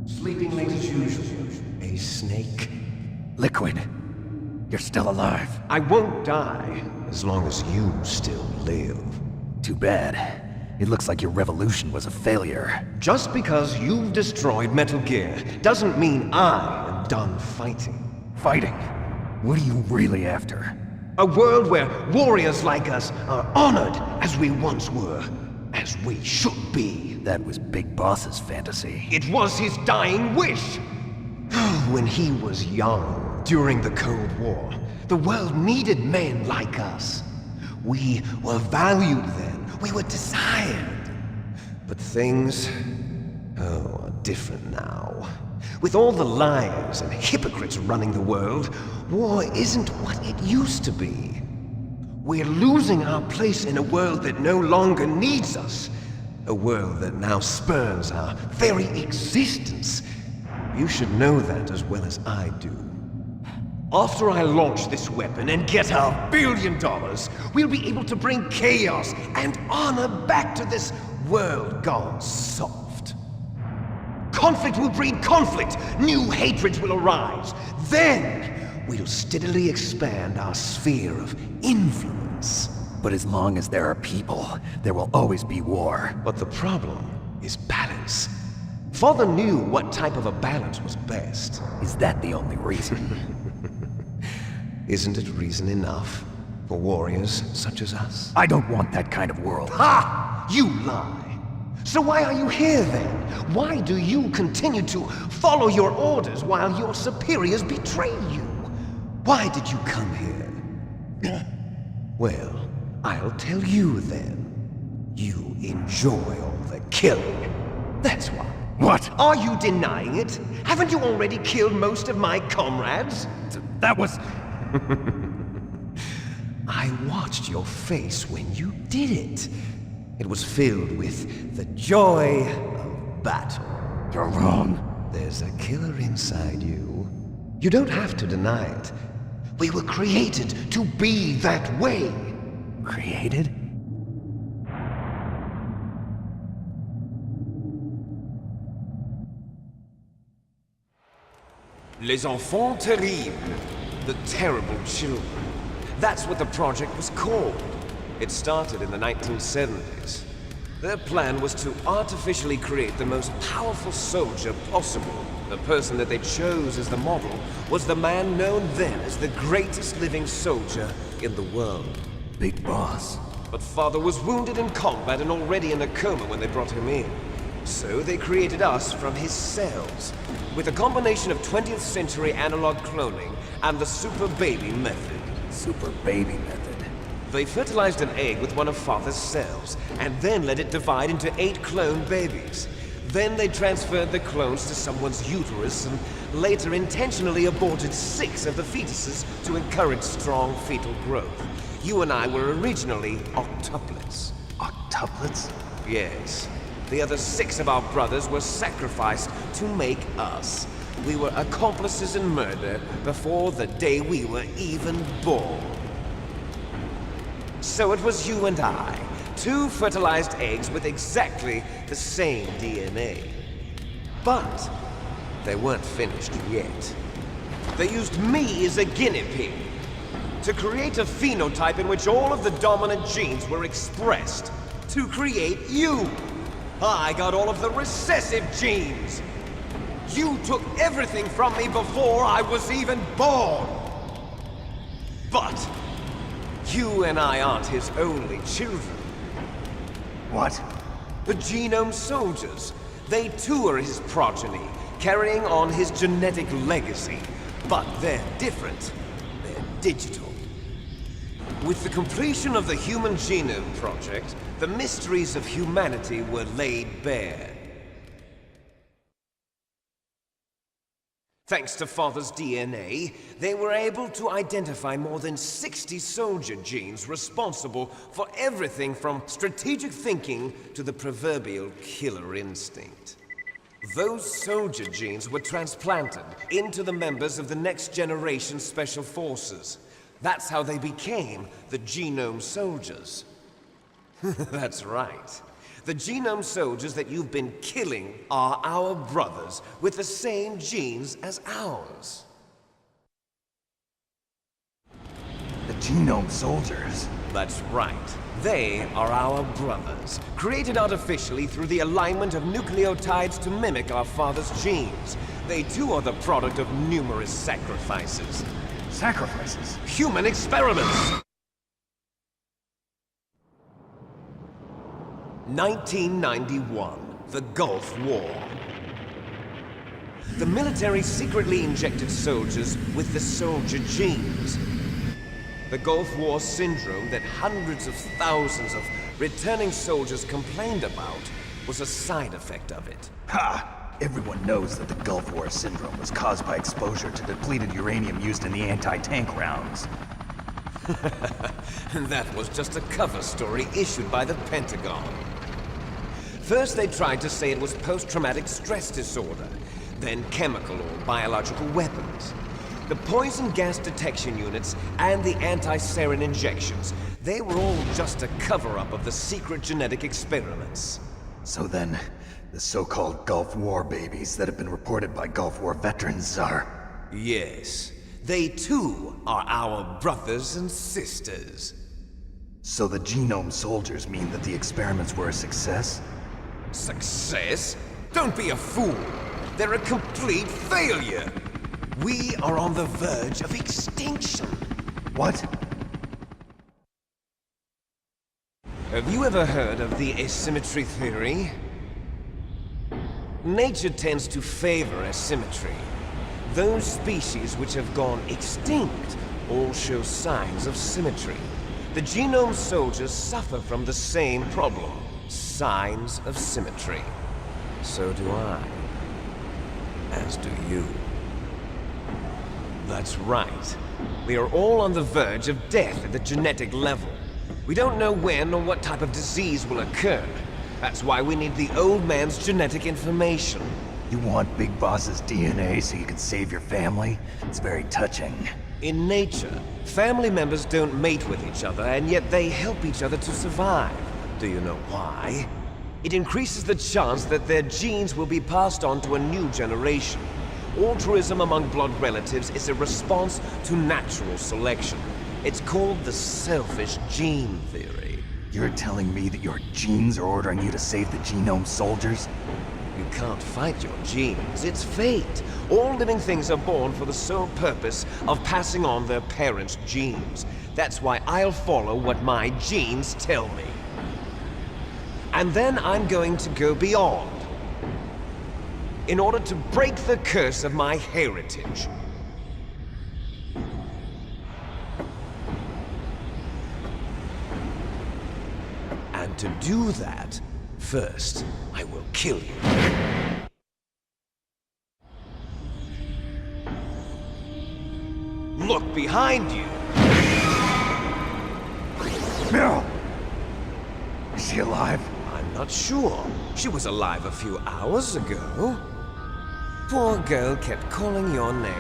Sleeping late as usual. A snake. Liquid, you're still alive. I won't die as long as you still live. Too bad. It looks like your revolution was a failure. Just because you've destroyed Metal Gear doesn't mean I am done fighting. Fighting? What are you really after? A world where warriors like us are honored as we once were, as we should be. That was Big Boss's fantasy. It was his dying wish. When he was young, during the Cold War, the world needed men like us. We were valued then. We were desired. But things, are different now. With all the liars and hypocrites running the world, war isn't what it used to be. We're losing our place in a world that no longer needs us. A world that now spurns our very existence. You should know that as well as I do. After I launch this weapon and get $1 billion, we'll be able to bring chaos and honor back to this world gone soft. Conflict will breed conflict. New hatreds will arise. Then, we'll steadily expand our sphere of influence. But as long as there are people, there will always be war. But the problem is balance. Father knew what type of a balance was best. Is that the only reason? Isn't it reason enough for warriors such as us? I don't want that kind of world. Ha! You lie! So why are you here then? Why do you continue to follow your orders while your superiors betray you? Why did you come here? Well, I'll tell you then. You enjoy all the killing. That's why. What? Are you denying it? Haven't you already killed most of my comrades? That was... I watched your face when you did it. It was filled with the joy of battle. You're wrong. There's a killer inside you. You don't have to deny it. We were created to be that way. Created? Les enfants terribles. The terrible children. That's what the project was called. It started in the 1970s. Their plan was to artificially create the most powerful soldier possible. The person that they chose as the model was the man known then as the greatest living soldier in the world. Big Boss. But Father was wounded in combat and already in a coma when they brought him in. So they created us from his cells, with a combination of 20th century analog cloning and the super baby method. Super baby method. They fertilized an egg with one of Father's cells, and then let it divide into 8 clone babies. Then they transferred the clones to someone's uterus and later intentionally aborted 6 of the fetuses to encourage strong fetal growth. You and I were originally octuplets. Octuplets? Yes. The other 6 of our brothers were sacrificed to make us. We were accomplices in murder before the day we were even born. So it was you and I, 2 fertilized eggs with exactly the same DNA. But they weren't finished yet. They used me as a guinea pig to create a phenotype in which all of the dominant genes were expressed to create you. I got all of the recessive genes. You took everything from me before I was even born. But you and I aren't his only children. What? The Genome Soldiers. They too are his progeny, carrying on his genetic legacy. But they're different. They're digital. With the completion of the Human Genome Project, the mysteries of humanity were laid bare. Thanks to Father's DNA, they were able to identify more than 60 soldier genes responsible for everything from strategic thinking to the proverbial killer instinct. Those soldier genes were transplanted into the members of the next generation Special Forces. That's how they became the Genome Soldiers. That's right. The genome soldiers that you've been killing are our brothers with the same genes as ours. The genome soldiers? That's right. They are our brothers, created artificially through the alignment of nucleotides to mimic our father's genes. They too are the product of numerous sacrifices. Sacrifices? Human experiments! 1991, the Gulf War. The military secretly injected soldiers with the soldier genes. The Gulf War syndrome that hundreds of thousands of returning soldiers complained about was a side effect of it. Ha! Everyone knows that the Gulf War syndrome was caused by exposure to depleted uranium used in the anti-tank rounds. That was just a cover story issued by the Pentagon. First they tried to say it was post-traumatic stress disorder, then chemical or biological weapons. The poison gas detection units and the anti-sarin injections, they were all just a cover-up of the secret genetic experiments. So then, the so-called Gulf War babies that have been reported by Gulf War veterans are... Yes, they too are our brothers and sisters. So the genome soldiers mean that the experiments were a success? Success? Don't be a fool! They're a complete failure! We are on the verge of extinction. What? Have you ever heard of the asymmetry theory? Nature tends to favor asymmetry. Those species which have gone extinct all show signs of symmetry. The genome soldiers suffer from the same problem. Signs of symmetry. So do I. As do you. That's right. We are all on the verge of death at the genetic level. We don't know when or what type of disease will occur. That's why we need the old man's genetic information. You want Big Boss's DNA so you can save your family? It's very touching. In nature, family members don't mate with each other, and yet they help each other to survive. Do you know why? It increases the chance that their genes will be passed on to a new generation. Altruism among blood relatives is a response to natural selection. It's called the selfish gene theory. You're telling me that your genes are ordering you to save the genome soldiers? You can't fight your genes. It's fate. All living things are born for the sole purpose of passing on their parents' genes. That's why I'll follow what my genes tell me. And then I'm going to go beyond. In order to break the curse of my heritage. And to do that, first, I will kill you. Look behind you! Meryl! Is she alive? I'm not sure. She was alive a few hours ago. Poor girl kept calling your name.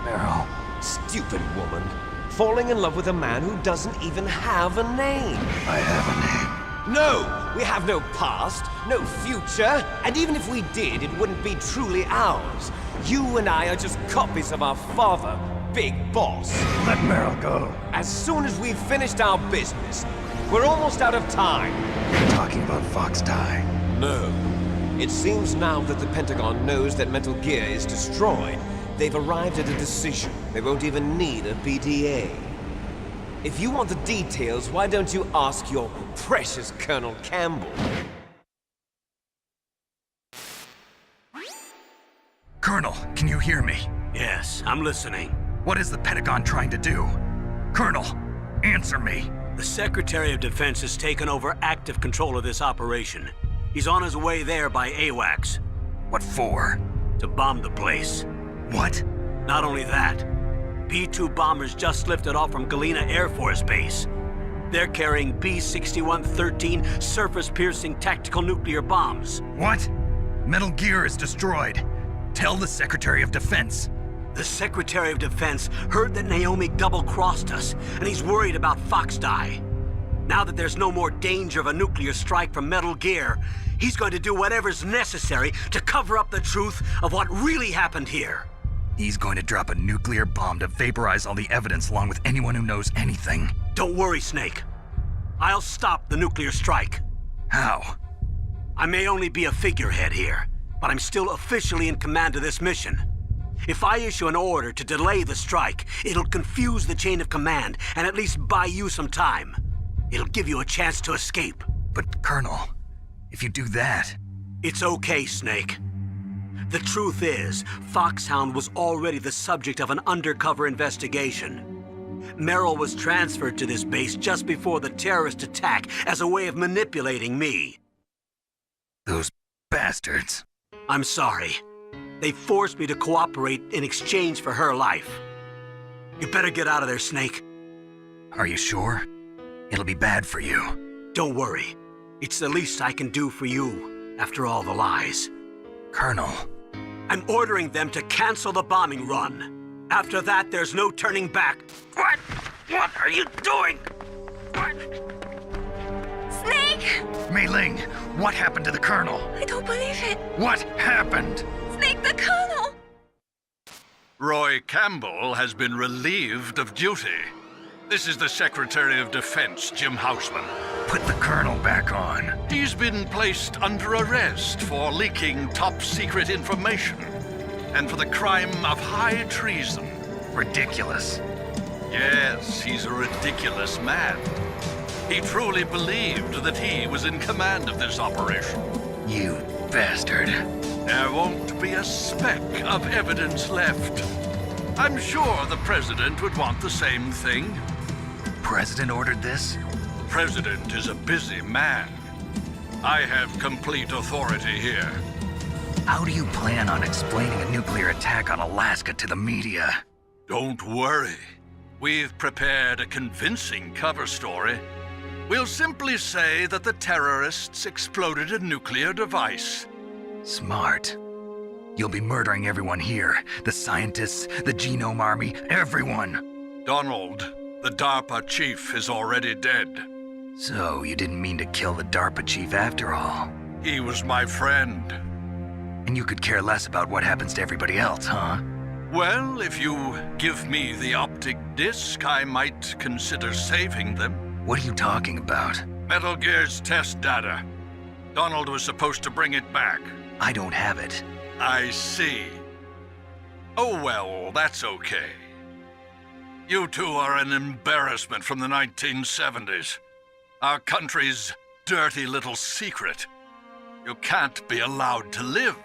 Meryl. Stupid woman. Falling in love with a man who doesn't even have a name. I have a name. No! We have no past, no future, and even if we did, it wouldn't be truly ours. You and I are just copies of our father, Big Boss. Let Meryl go. As soon as we've finished our business, we're almost out of time. You're talking about Fox Die. No. It seems now that the Pentagon knows that Metal Gear is destroyed. They've arrived at a decision. They won't even need a PDA. If you want the details, why don't you ask your precious Colonel Campbell? Colonel, can you hear me? Yes, I'm listening. What is the Pentagon trying to do? Colonel, answer me. The Secretary of Defense has taken over active control of this operation. He's on his way there by AWACS. What for? To bomb the place. What? Not only that, B-2 bombers just lifted off from Galena Air Force Base. They're carrying B-6113 surface-piercing tactical nuclear bombs. What? Metal Gear is destroyed. Tell the Secretary of Defense. The Secretary of Defense heard that Naomi double-crossed us, and he's worried about Fox Die. Now that there's no more danger of a nuclear strike from Metal Gear, he's going to do whatever's necessary to cover up the truth of what really happened here. He's going to drop a nuclear bomb to vaporize all the evidence along with anyone who knows anything. Don't worry, Snake. I'll stop the nuclear strike. How? I may only be a figurehead here, but I'm still officially in command of this mission. If I issue an order to delay the strike, it'll confuse the chain of command and at least buy you some time. It'll give you a chance to escape. But, Colonel, if you do that... It's okay, Snake. The truth is, Foxhound was already the subject of an undercover investigation. Merrill was transferred to this base just before the terrorist attack as a way of manipulating me. Those bastards. I'm sorry. They forced me to cooperate in exchange for her life. You better get out of there, Snake. Are you sure? It'll be bad for you. Don't worry. It's the least I can do for you, after all the lies. Colonel. I'm ordering them to cancel the bombing run. After that, there's no turning back. What? What are you doing? What? Snake! Mei Ling, what happened to the Colonel? I don't believe it. What happened? Snake, the Colonel! Roy Campbell has been relieved of duty. This is the Secretary of Defense, Jim Houseman. Put the Colonel back on. He's been placed under arrest for leaking top-secret information and for the crime of high treason. Ridiculous. Yes, he's a ridiculous man. He truly believed that he was in command of this operation. You bastard. There won't be a speck of evidence left. I'm sure the President would want the same thing. President ordered this? The President is a busy man. I have complete authority here. How do you plan on explaining a nuclear attack on Alaska to the media? Don't worry. We've prepared a convincing cover story. We'll simply say that the terrorists exploded a nuclear device. Smart. You'll be murdering everyone here. The scientists, the Genome Army, everyone. Donald, the DARPA chief, is already dead. So, you didn't mean to kill the DARPA chief after all. He was my friend. And you could care less about what happens to everybody else, huh? Well, if you give me the optic disc, I might consider saving them. What are you talking about? Metal Gear's test data. Donald was supposed to bring it back. I don't have it. I see. Oh well, that's okay. You two are an embarrassment from the 1970s. Our country's dirty little secret. You can't be allowed to live.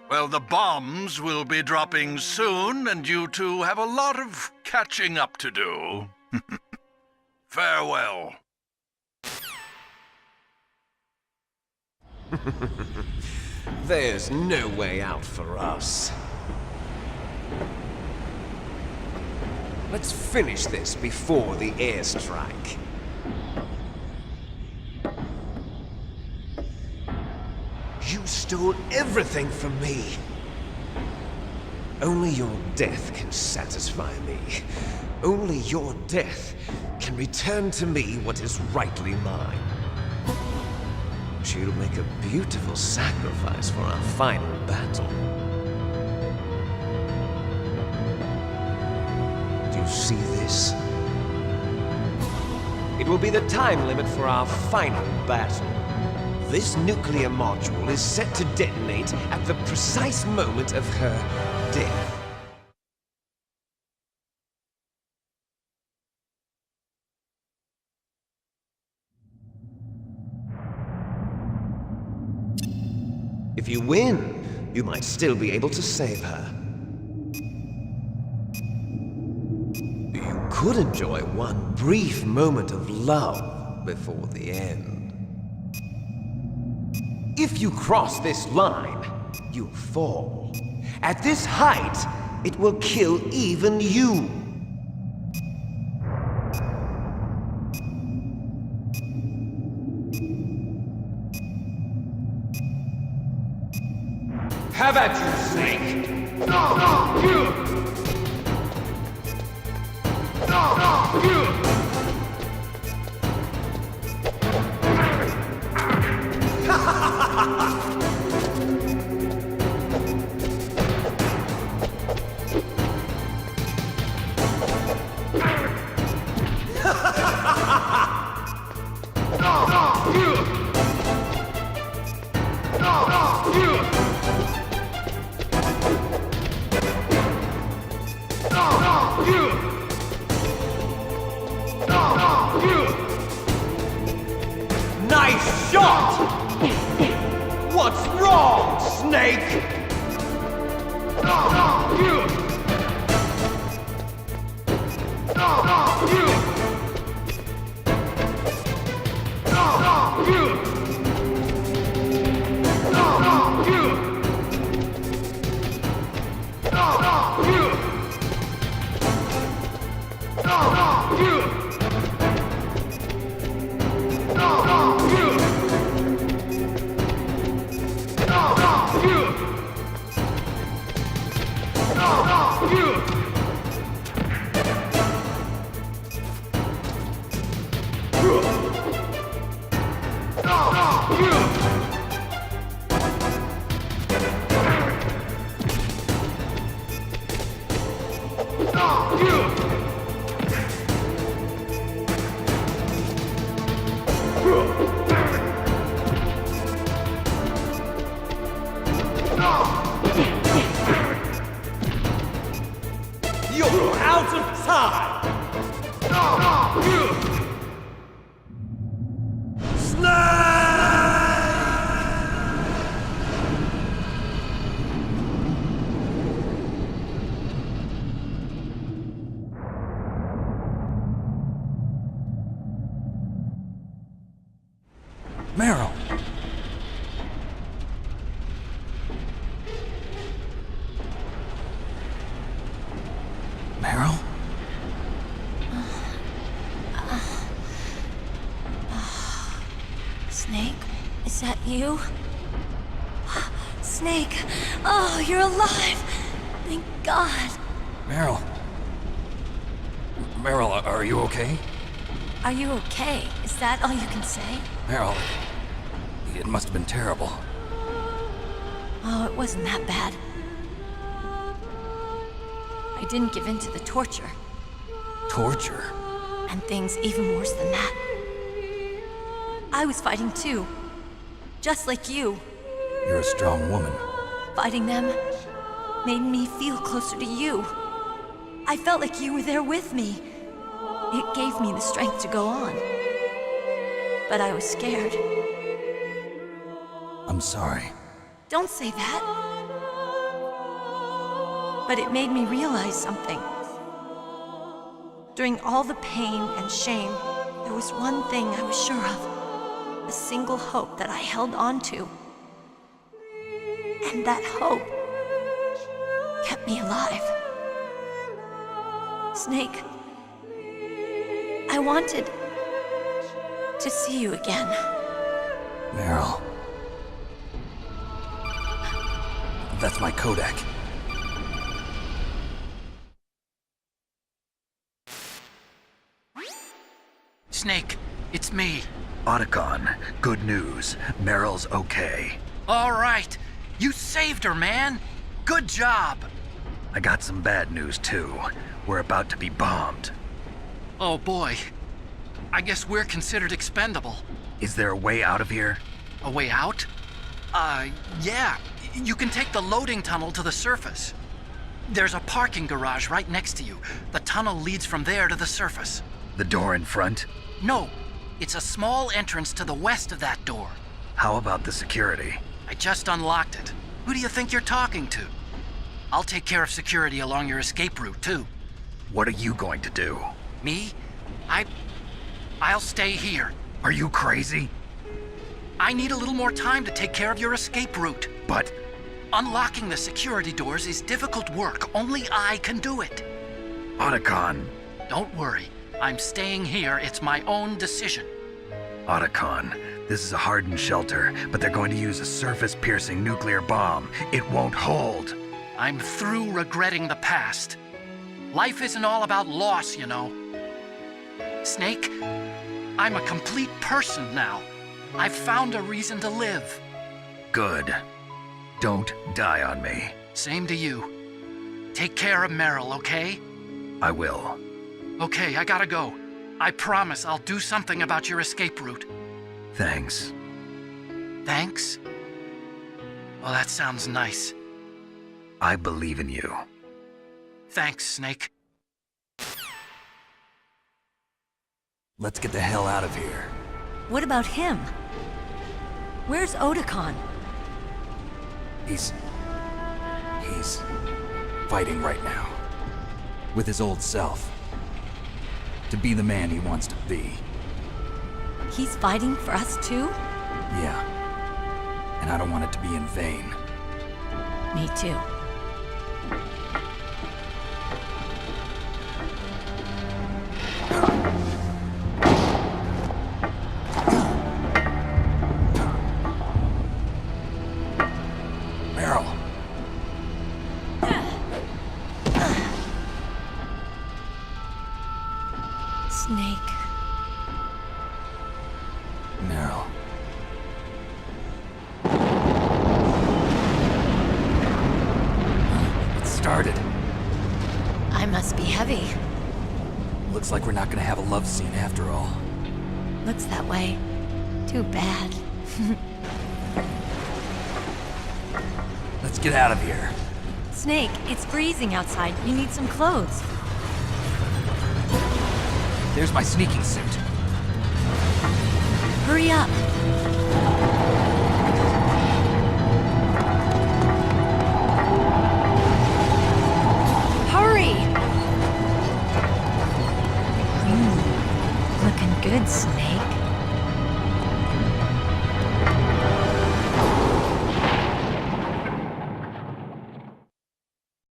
Well, the bombs will be dropping soon, and you two have a lot of catching up to do. Farewell. There's no way out for us. Let's finish this before the airstrike. You stole everything from me. Only your death can satisfy me. Only your death can return to me what is rightly mine. She'll make a beautiful sacrifice for our final battle. Do you see this? It will be the time limit for our final battle. This nuclear module is set to detonate at the precise moment of her death. If you win, you might still be able to save her. You could enjoy one brief moment of love before the end. If you cross this line, you fall. At this height, it will kill even you. Have at you, Snake! Nice shot! What's wrong, Snake? You're out of time! Meryl! Meryl? Snake, is that you? Snake, oh, you're alive! Thank God. Meryl? Meryl, are you okay? Are you okay? Is that all you can say? Meryl, it must have been terrible. Oh, it wasn't that bad. I didn't give in to the torture, Torture? and things even worse than that. I was fighting too, just like you. You're a strong woman. Fighting them made me feel closer to you. I felt like you were there with me. It gave me the strength to go on. But I was scared. I'm sorry. Don't say that. But it made me realize something. During all the pain and shame, there was one thing I was sure of. A single hope that I held on to. And that hope kept me alive. Snake, I wanted to see you again. Meryl. That's my Kodak. Snake, it's me. Otacon, good news. Meryl's okay. All right. You saved her, man. Good job. I got some bad news, too. We're about to be bombed. Oh, boy. I guess we're considered expendable. Is there a way out of here? A way out? Yeah. You can take the loading tunnel to the surface. There's a parking garage right next to you. The tunnel leads from there to the surface. The door in front? No, it's a small entrance to the west of that door. How about the security? I just unlocked it. Who do you think you're talking to? I'll take care of security along your escape route, too. What are you going to do? Me? I'll stay here. Are you crazy? I need a little more time to take care of your escape route. But Unlocking the security doors is difficult work. Only I can do it. Otacon. Don't worry. I'm staying here. It's my own decision. Otacon, this is a hardened shelter, but they're going to use a surface-piercing nuclear bomb. It won't hold. I'm through regretting the past. Life isn't all about loss, you know. Snake, I'm a complete person now. I've found a reason to live. Good. Don't die on me. Same to you. Take care of Meryl, okay? I will. Okay, I gotta go. I promise I'll do something about your escape route. Thanks. Thanks? Well, that sounds nice. I believe in you. Thanks, Snake. Let's get the hell out of here. What about him? Where's Otakon? He's fighting right now. With his old self. To be the man he wants to be. He's fighting for us too? Yeah. And I don't want it to be in vain. Me too. Meryl. Snake. Meryl. It started. I must be heavy. Looks like we're not gonna have a love scene after all. Looks that way. Too bad. Let's get out of here. Snake, it's freezing outside. You need some clothes. There's my sneaking suit. Hurry up.